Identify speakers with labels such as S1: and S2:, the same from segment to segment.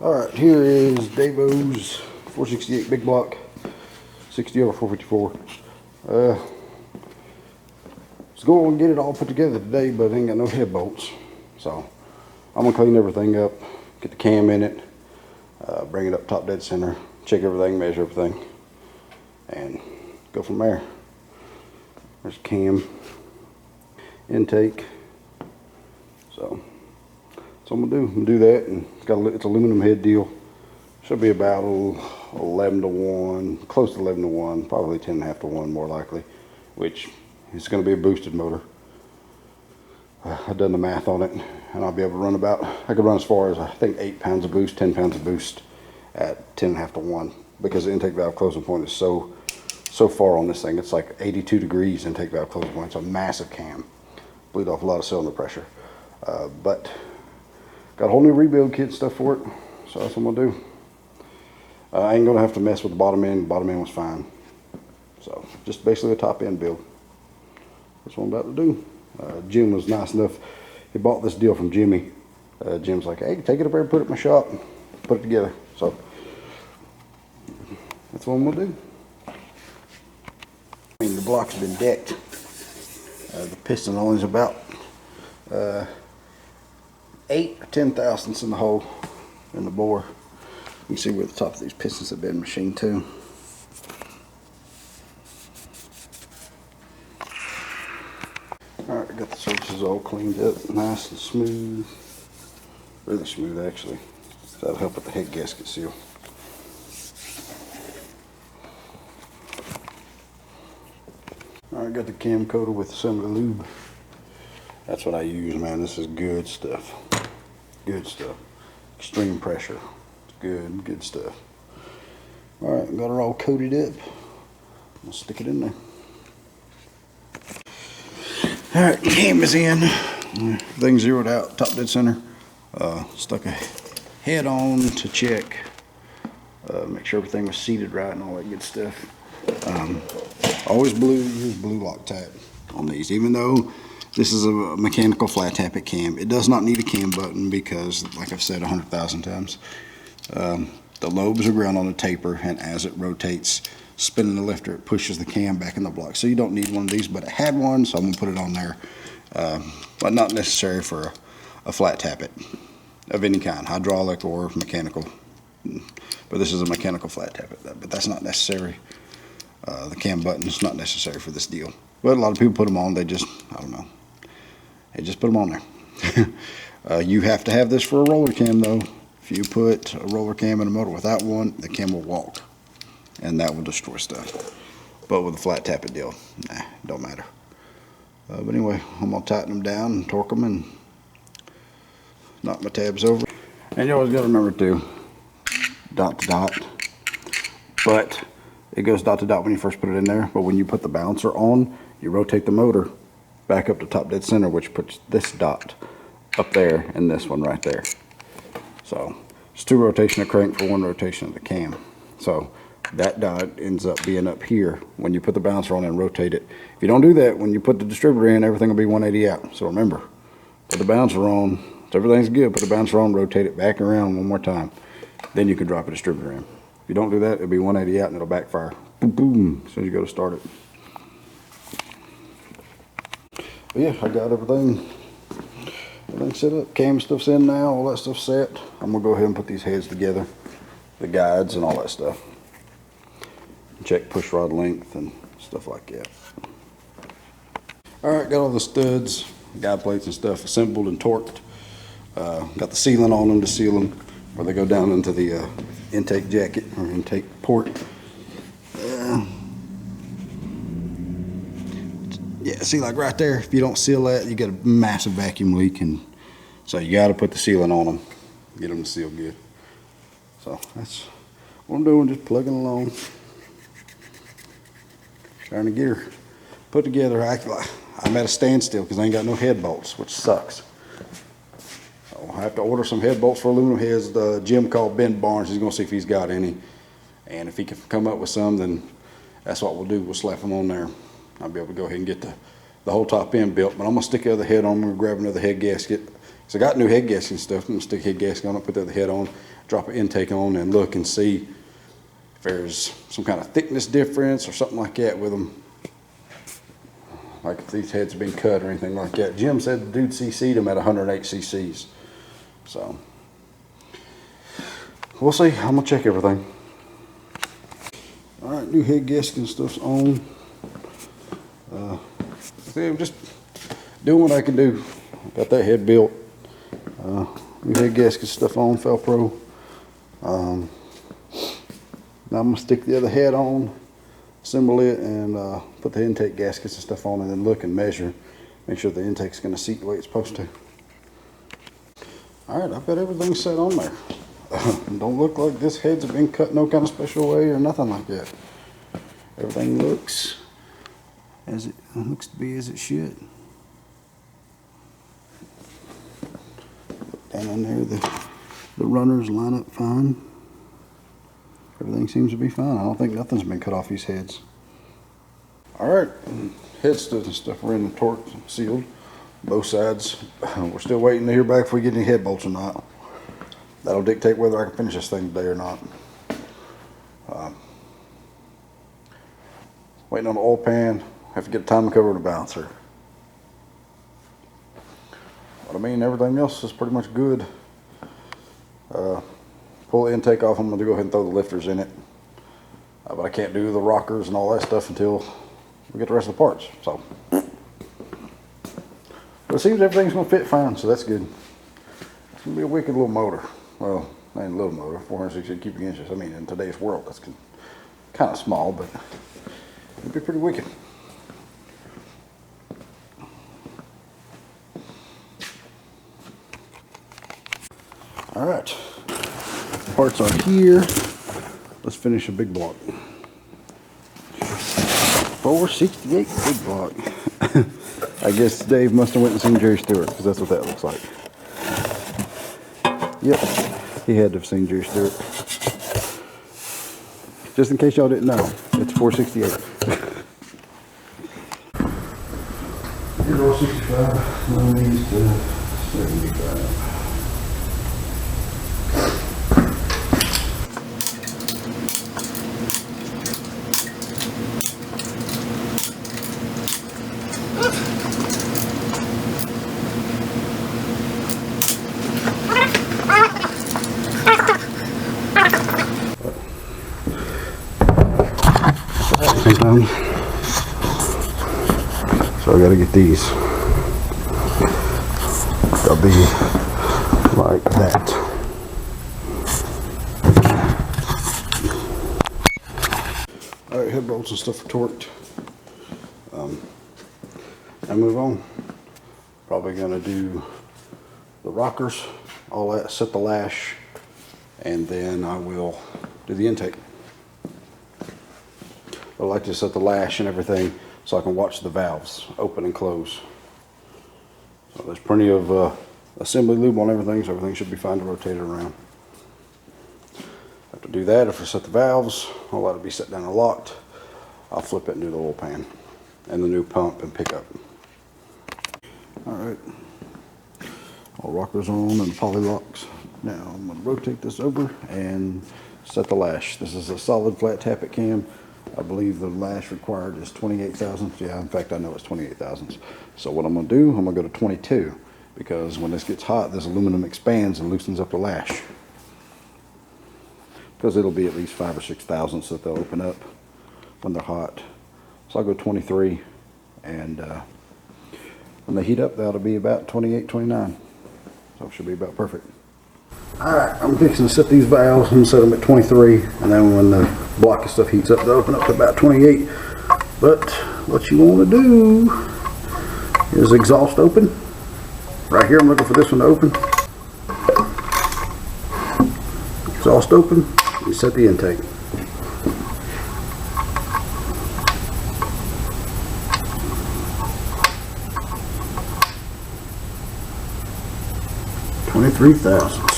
S1: Alright, here is Davo's 468 big block, 60 over 454. Let's go and get it all put together today, but I ain't got no head bolts. So I'm gonna clean everything up, get the cam in it, bring it up top dead center, check everything, measure everything, and go from there. There's cam, intake. So that's what I'm gonna do. I'm gonna do that, and it's aluminum head deal. Should be about 11 to 1, close to 11 to 1, probably 10.5 to 1 more likely, which is going to be a boosted motor. I've done the math on it, and I'll be able to run I could run as far as I think 8 pounds of boost, 10 pounds of boost at 10.5 to 1, because the intake valve closing point is so far on this thing. It's like 82 degrees intake valve closing point. It's a massive cam. Bleed off a lot of cylinder pressure. But got a whole new rebuild kit and stuff for it, so that's what I'm gonna do. I ain't gonna have to mess with the bottom end. The bottom end was fine. So just basically a top end build. That's what I'm about to do. Jim was nice enough. He bought this deal from Jimmy. Jim's like, hey, take it up there and put it in my shop, put it together. So that's what I'm gonna do. I mean, the block's been decked. The piston only is about 8 or 10 thousandths in the hole in the bore. You can see where the top of these pistons have been machined too. Alright, I got the surfaces all cleaned up, nice and smooth. Really smooth actually. That'll help with the head gasket seal. Alright, got the cam coated with some of the lube. That's what I use, man. This is good stuff. Good stuff. Extreme pressure. Good stuff. Alright, got her all coated up. I'll stick it in there. Alright, cam is in. Everything's zeroed out, top dead center. Stuck a head on to check. Make sure everything was seated right and all that good stuff. Always use blue Loctite on these, even though this is a mechanical flat tappet cam. It does not need a cam button because, like I've said 100,000 times, the lobes are ground on a taper, and as it rotates, spinning the lifter, it pushes the cam back in the block. So you don't need one of these, but I had one, so I'm gonna put it on there. But not necessary for a flat tappet of any kind, hydraulic or mechanical. But this is a mechanical flat tappet, but that's not necessary. The cam button is not necessary for this deal. But a lot of people put them on, they just, I don't know. They just put them on there. You have to have this for a roller cam though. If you put a roller cam in a motor without one, the cam will walk, and that will destroy stuff. But with a flat tappet deal, nah, don't matter. But anyway, I'm gonna tighten them down and torque them and knock my tabs over. And you always gotta remember to dot to dot. But it goes dot to dot when you first put it in there. But when you put the balancer on, you rotate the motor back up to top dead center, which puts this dot up there and this one right there. So it's 2 rotation of crank for 1 rotation of the cam. So that dot ends up being up here when you put the balancer on and rotate it. If you don't do that, when you put the distributor in, everything will be 180 out. So remember, put the balancer on, so everything's good, put the balancer on, rotate it back around one more time. Then you can drop a distributor in. If you don't do that, it'll be 180 out and it'll backfire. Boom, boom, as soon as you go to start it. But yeah, I got everything set up. Cam stuff's in now, all that stuff's set. I'm gonna go ahead and put these heads together, the guides and all that stuff. Check push rod length and stuff like that. Alright, got all the studs, guide plates and stuff assembled and torqued. Got the sealant on them to seal them where they go down into the intake jacket or intake port. Yeah, see, like right there, if you don't seal that, you get a massive vacuum leak, and so you got to put the sealant on them, get them to seal good. So that's what I'm doing, just plugging along, trying to get her put together. I'm at a standstill because I ain't got no head bolts, which sucks. So I have to order some head bolts for aluminum heads. The Jim called Ben Barnes. He's gonna see if he's got any, and if he can come up with some, then that's what we'll do. We'll slap them on there. I'll be able to go ahead and get the whole top end built, but I'm gonna stick the other head on. I'm gonna grab another head gasket, So I got new head gasket and stuff. I'm gonna stick head gasket on it, put the other head on, drop an intake on, and look and see if there's some kind of thickness difference or something like that with them. Like if these heads have been cut or anything like that. Jim said the dude CC'd them at 108 cc's. So we'll see. I'm gonna check everything. All right, new head gasket and stuff's on. See, I'm just doing what I can do. Got that head built. New head gasket stuff on, Felpro. Now I'm gonna stick the other head on, assemble it, and put the intake gaskets and stuff on, and then look and measure, make sure the intake's gonna seat the way it's supposed to. All right, I've got everything set on there. Don't look like this head's been cut no kind of special way or nothing like that. Everything looks as it looks to be as it should. Down in there, the runners line up fine. Everything seems to be fine. I don't think nothing's been cut off these heads. All right, head studs and stuff are in the torque sealed, both sides. We're still waiting to hear back if we get any head bolts or not. That'll dictate whether I can finish this thing today or not. Waiting on the oil pan. Have to get a timing cover and a balancer. But I mean, everything else is pretty much good. Pull the intake off. I'm going to go ahead and throw the lifters in it. But I can't do the rockers and all that stuff until we get the rest of the parts. So, but it seems everything's going to fit fine, so that's good. It's going to be a wicked little motor. Well, not even a little motor, 460 cubic inches. I mean, in today's world, that's kind of small, but it'd be pretty wicked. All right, parts are here. Let's finish a big block. 468 big block. I guess Dave must have went and seen Jerry Stewart, because that's what that looks like. Yep, he had to have seen Jerry Stewart. Just in case y'all didn't know, it's 468. 065, one of these to 75. So I gotta get these. They'll be like that. Alright, head bolts and stuff are torqued. I move on. Probably gonna do the rockers, all that, set the lash, and then I will do the intake. I like to set the lash and everything so I can watch the valves open and close. So there's plenty of assembly lube on everything, so everything should be fine to rotate it around. After do that, if I set the valves, I'll let it be set down and locked. I'll flip it and do the oil pan and the new pump and pickup. Alright, all rockers on and poly locks. Now I'm going to rotate this over and set the lash. This is a solid flat tappet cam. I believe the lash required is 28 thousandths. Yeah, in fact, I know it's 28 thousandths. So what I'm going to do, I'm going to go to 22, because when this gets hot, this aluminum expands and loosens up the lash. Because it'll be at least 5 or 6 thousandths that they'll open up when they're hot. So I'll go 23, and when they heat up, that'll be about 28, 29. So it should be about perfect. Alright, I'm fixing to set these valves and set them at 23, and then when the block of stuff heats up, they'll open up to about 28. But what you want to do is exhaust open. Right here, I'm looking for this one to open. Exhaust open, you set the intake. $23 thousandths.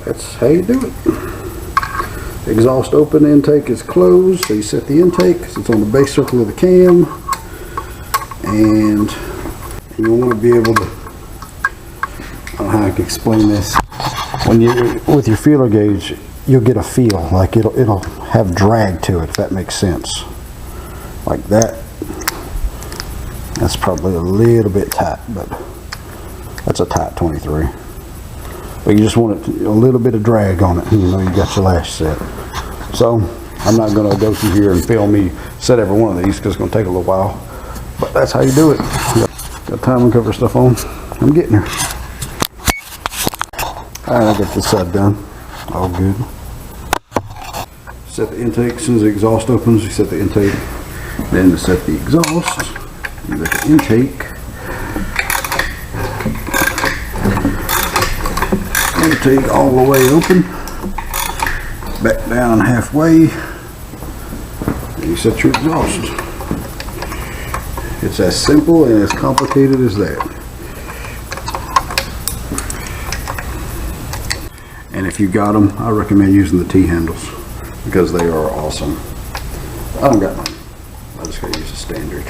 S1: That's how you do it. Exhaust open, intake is closed, so you set the intake, so it's on the base circle of the cam, and You want to be able to, I don't know how I can explain this. When you, with your feeler gauge, you'll get a feel, like it'll have drag to it, if that makes sense. Like that. That's probably a little bit tight, but that's a tight 23. But you just want it, a little bit of drag on it, and you know you got your lash set. So I'm not going to go through here and film me set every one of these because it's going to take a little while. But that's how you do it. Got timing cover stuff on. I'm getting there. Alright, I got this side done. All good. Set the intake. As soon as the exhaust opens, you set the intake. Then to set the exhaust, you let the intake. Intake all the way open. Back down halfway. And you set your exhaust. It's as simple and as complicated as that. And if you got them, I recommend using the T-handles because they are awesome. I don't got mine. I just gotta use the standard.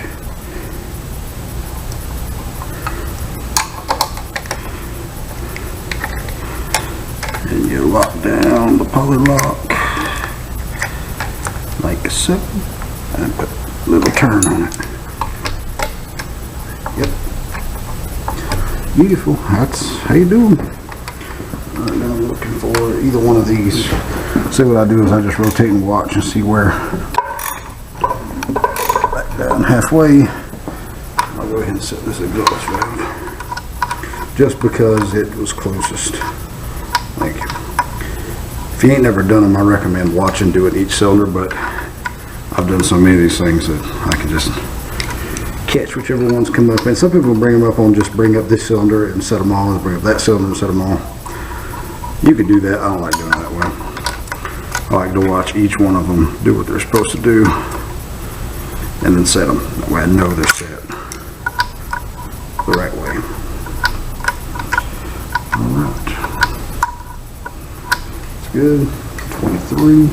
S1: And you lock down the poly lock like so, and put a little turn on it. Yep. Beautiful. That's how you do them. Right now I'm looking for either one of these. So what I do is I just rotate and watch and see where. Back down halfway. I'll go ahead and set this exhaust valve. Just because it was closest. Like, if you ain't never done them, I recommend watching doing each cylinder, but I've done so many of these things that I can just catch whichever ones come up. And some people bring them up on just bring up this cylinder and set them all, and bring up that cylinder and set them all. You could do that. I don't like doing it that way. I like to watch each one of them do what they're supposed to do and then set them. That way I know they're set the right way. Alright. It's good. 23.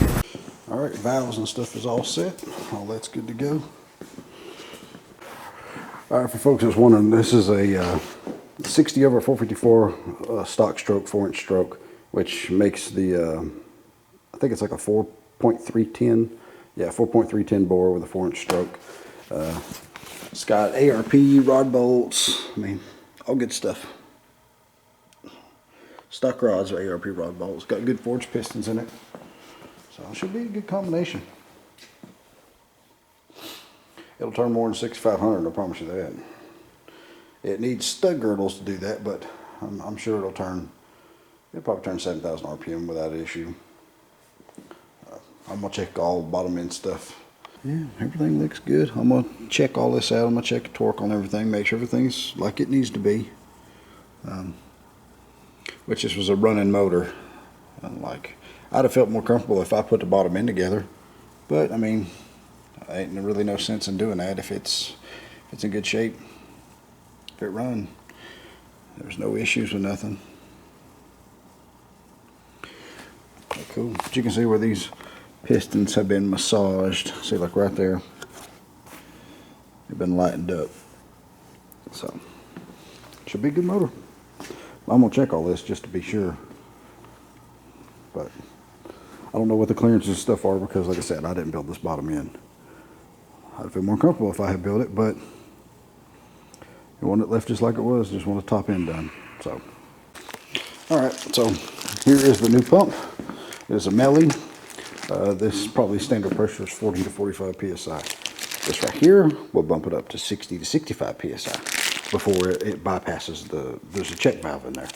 S1: Alright, valves and stuff is all set. All that's good to go. Alright, for folks that's wondering, this is a 60 over 454 stock stroke, 4-inch stroke, which makes the, I think it's like a 4.310, yeah, 4.310 bore with a 4-inch stroke. It's got ARP rod bolts, I mean, all good stuff. Stock rods are ARP rod bolts. Got good forged pistons in it, so it should be a good combination. It'll turn more than 6,500, I promise you that. It needs stud girdles to do that, but I'm sure it'll probably turn 7,000 RPM without issue. I'm gonna check all bottom end stuff. Yeah, everything looks good. I'm gonna check all this out. I'm gonna check the torque on everything, make sure everything's like it needs to be. Which this was a running motor. Like, I'd have felt more comfortable if I put the bottom end together, but I mean, ain't really no sense in doing that if it's in good shape. If it run, there's no issues with nothing. Okay, cool. But you can see where these pistons have been massaged. See, like right there, they've been lightened up. So should be a good motor. I'm gonna check all this just to be sure, but I don't know what the clearances and stuff are because, like I said, I didn't build this bottom end. I'd feel more comfortable if I had built it, but I want it left just like it was. Just want the top end done. So, all right. So here is the new pump. It is a Melly. This probably standard pressure is 40 to 45 psi. This right here will bump it up to 60 to 65 psi before it bypasses there's a check valve in there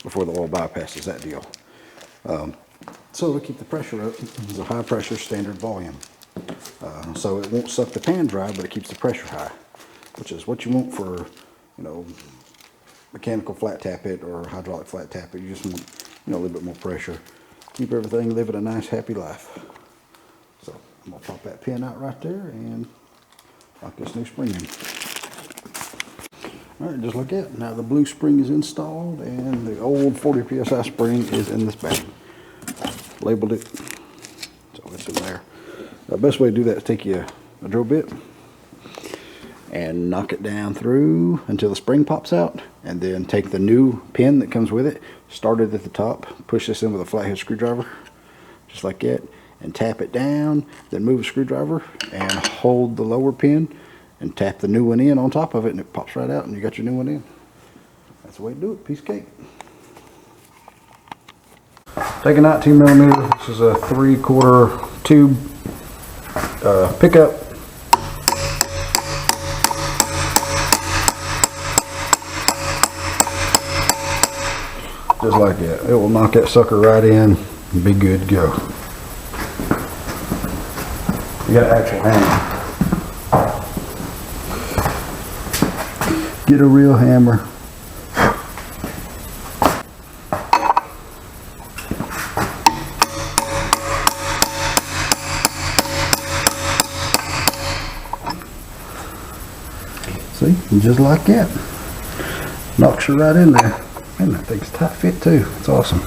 S1: before the oil bypasses that deal. So to keep the pressure up, it's a high pressure standard volume. So it won't suck the pan dry, but it keeps the pressure high, which is what you want for, you know, mechanical flat tap it or hydraulic flat tap it. You just want, you know, a little bit more pressure. Keep everything living a nice, happy life. So I'm gonna pop that pin out right there and lock this new spring in. All right, just like that. Now the blue spring is installed and the old 40 psi spring is in this bag. Labeled it, so it's in there. The best way to do that is take you a drill bit and knock it down through until the spring pops out, and then take the new pin that comes with it, start it at the top, push this in with a flathead screwdriver, just like that, and tap it down, then move a screwdriver and hold the lower pin and tap the new one in on top of it, and it pops right out and you got your new one in. That's the way to do it. Piece of cake. Take a 19mm, this is a 3/4 tube pickup. Just like that. It will knock that sucker right in and be good to go. You got an actual hammer. Get a real hammer. See, just like that. Knocks you right in there. Man, that thing's tight fit too. It's awesome.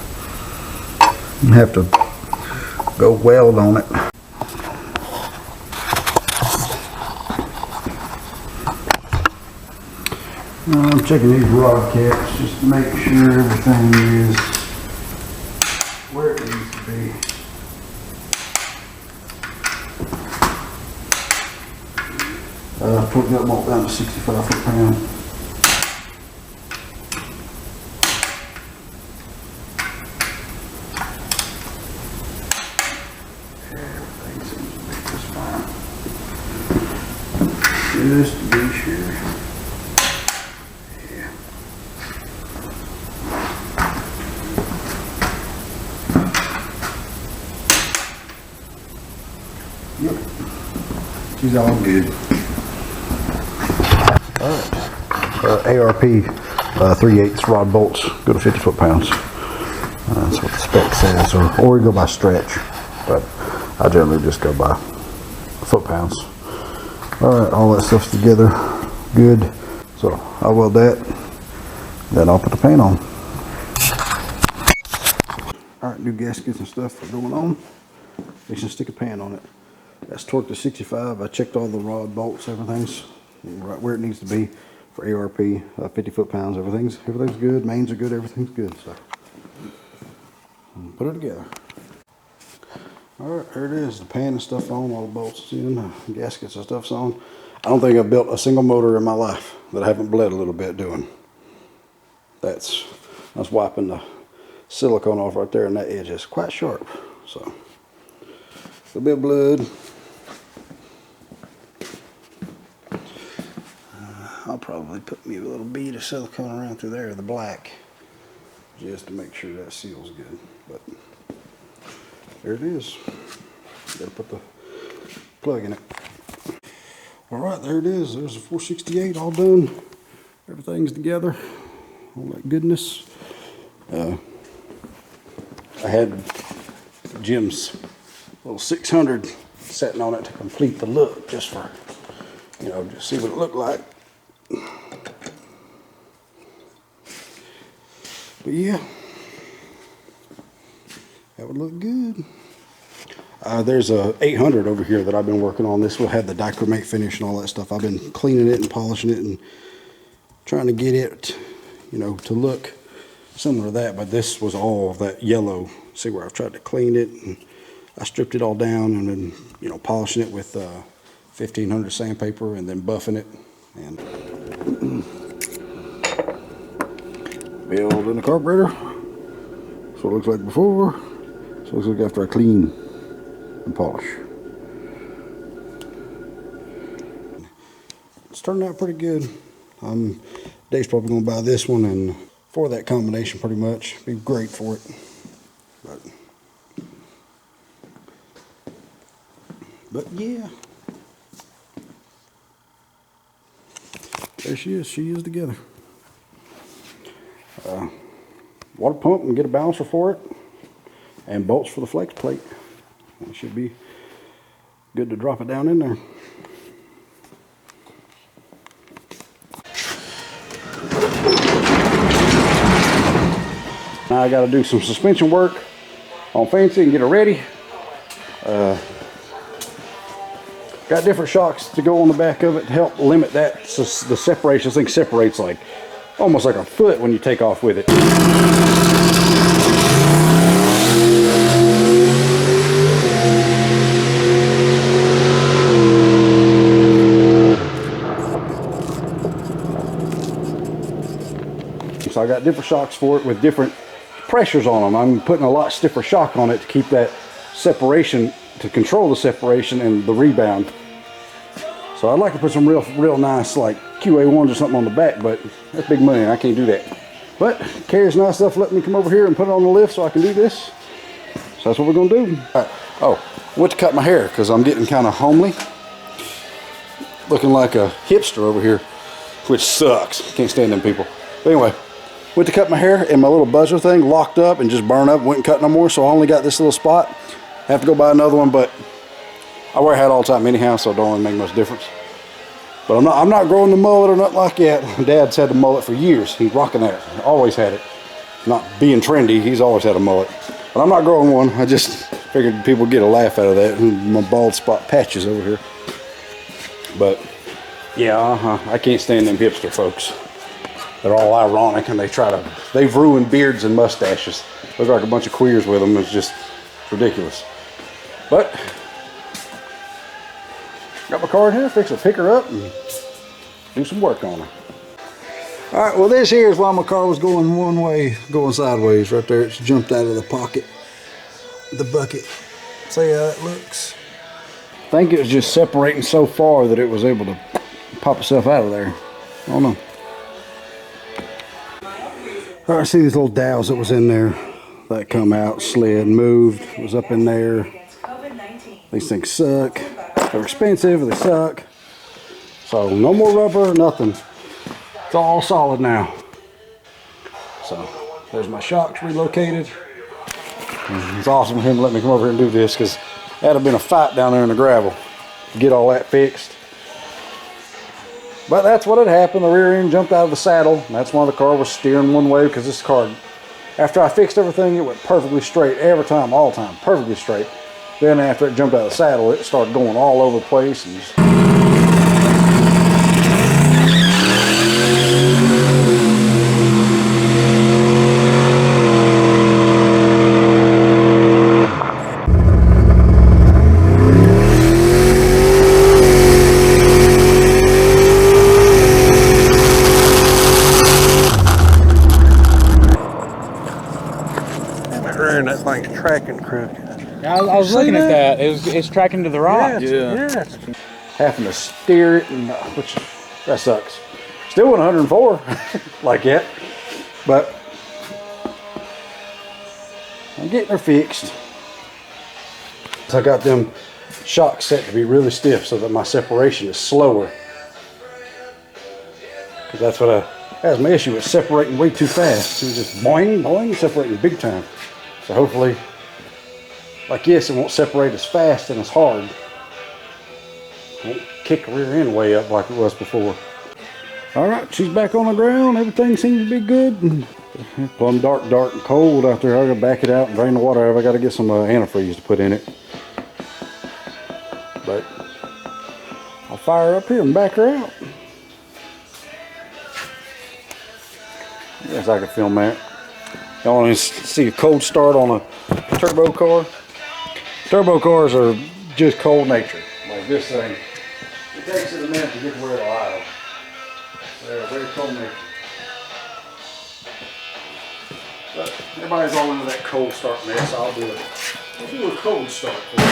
S1: You have to go weld on it. I'm checking these rod caps just to make sure everything is where it needs to be. Put that bolt down to 65 foot-pound. Everything seems to be just fine. Just to be sure. Yeah. Yep. She's all good. ARP 3/8 rod bolts go to 50 foot-pounds. That's what the spec says, or you go by stretch, but I generally just go by foot-pounds. Alright, all that stuff's together good, so I'll weld that, then I'll put the paint on. Alright, new gaskets and stuff are going on. We should stick a pan on it. That's torqued to 65. I checked all the rod bolts, everything's right where it needs to be for ARP, 50 foot-pounds. Everything's good. Mains are good. Everything's good. So put it together. All right, there it is. The pan and stuff on. All the bolts in. Gaskets and stuff's on. I don't think I've built a single motor in my life that I haven't bled a little bit doing. That's wiping the silicone off right there, and that edge is quite sharp. So a little bit of blood. I'll probably put me a little bead of silicone around through there, the black, just to make sure that seals good. But there it is. Gotta put the plug in it. All right, there it is. There's a 468 all done. Everything's together. All that goodness. I had Jim's little 600 sitting on it to complete the look, just for, you know, just see what it looked like. But yeah, that would look good. There's a 800 over here that I've been working on. This will have the dichromate finish and all that stuff. I've been cleaning it and polishing it and trying to get it, you know, to look similar to that. But this was all that yellow. See where I've tried to clean it, and I stripped it all down and then, you know, polishing it with 1500 sandpaper and then buffing it. And build in the carburetor. That's what it looks like before. So it looks like after I clean and polish. It's turning out pretty good. Dave's probably going to buy this one, and for that combination pretty much. Be great for it. But yeah. There she is. She is together. Water pump and get a balancer for it, and bolts for the flex plate. It should be good to drop it down in there. Now I got to do some suspension work on Fancy and get her ready. Got different shocks to go on the back of it to help limit that. So the separation, this thing separates like almost like a foot when you take off with it. So I got different shocks for it with different pressures on them. I'm putting a lot stiffer shock on it to keep that separation, to control the separation and the rebound. So I'd like to put some real nice like QA1s or something on the back, but that's big money and I can't do that. But Carrie's nice enough to let me come over here and put it on the lift so I can do this. So that's what we're gonna do. All right. Oh, I went to cut my hair because I'm getting kind of homely. Looking like a hipster over here, which sucks. Can't stand them people. But anyway, went to cut my hair and my little buzzer thing locked up and just burned up, wouldn't cut no more, so I only got this little spot. I have to go buy another one, but I wear a hat all the time anyhow, so it don't really make much difference. But I'm not growing the mullet or nothing like that. My dad's had the mullet for years. He's rocking that. Always had it. Not being trendy, he's always had a mullet. But I'm not growing one. I just figured people would get a laugh out of that. My bald spot patches over here. But yeah, I can't stand them hipster folks. They're all ironic and they've ruined beards and mustaches. Look like a bunch of queers with them. It's just ridiculous. But got my car in here, fix to pick her up and do some work on her. All right, well this here is why my car was going one way, going sideways right there. It's jumped out of the pocket, the bucket. See how that looks? I think it was just separating so far that it was able to pop itself out of there. I don't know. All right, see these little dowels that was in there. That come out, slid, moved, was up in there. These things suck. They're expensive, they suck. So no more rubber, nothing. It's all solid now. So there's my shocks relocated. And it's awesome of him to let me come over here and do this because that'd have been a fight down there in the gravel to get all that fixed. But that's what had happened. The rear end jumped out of the saddle. And that's why the car was steering one way, because this car, after I fixed everything, it went perfectly straight every time, all the time, perfectly straight. Then after it jumped out of the saddle, it started going all over the place. And just
S2: that thing's tracking crooked.
S3: I was looking at that. It's tracking to the rock.
S2: Yes.
S1: having to steer it, and which that sucks. Still went 104 like that, but I'm getting her fixed. So I got them shocks set to be really stiff so that my separation is slower. Because that's what that's my issue with separating way too fast. It was just boing, boing, separating big time. So hopefully, like this, it won't separate as fast and as hard. It won't kick the rear end way up like it was before. All right, she's back on the ground. Everything seems to be good. Plumb dark and cold out there. I gotta back it out and drain the water out. I gotta get some antifreeze to put in it. But I'll fire her up here and back her out. Yes, I can film that. Y'all want to see a cold start on a turbo car? Turbo cars are just cold natured. Like this thing, it takes it a minute to get to where it'll idle. They're very cold natured. But everybody's all into that cold start mess. I'll do it. I'll do a cold start for you.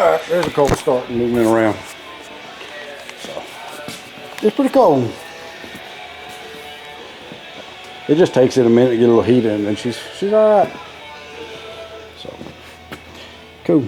S1: Alright, there's a cold start and moving around. So, it's pretty cold. It just takes it a minute to get a little heat in, and then she's alright. So, cool.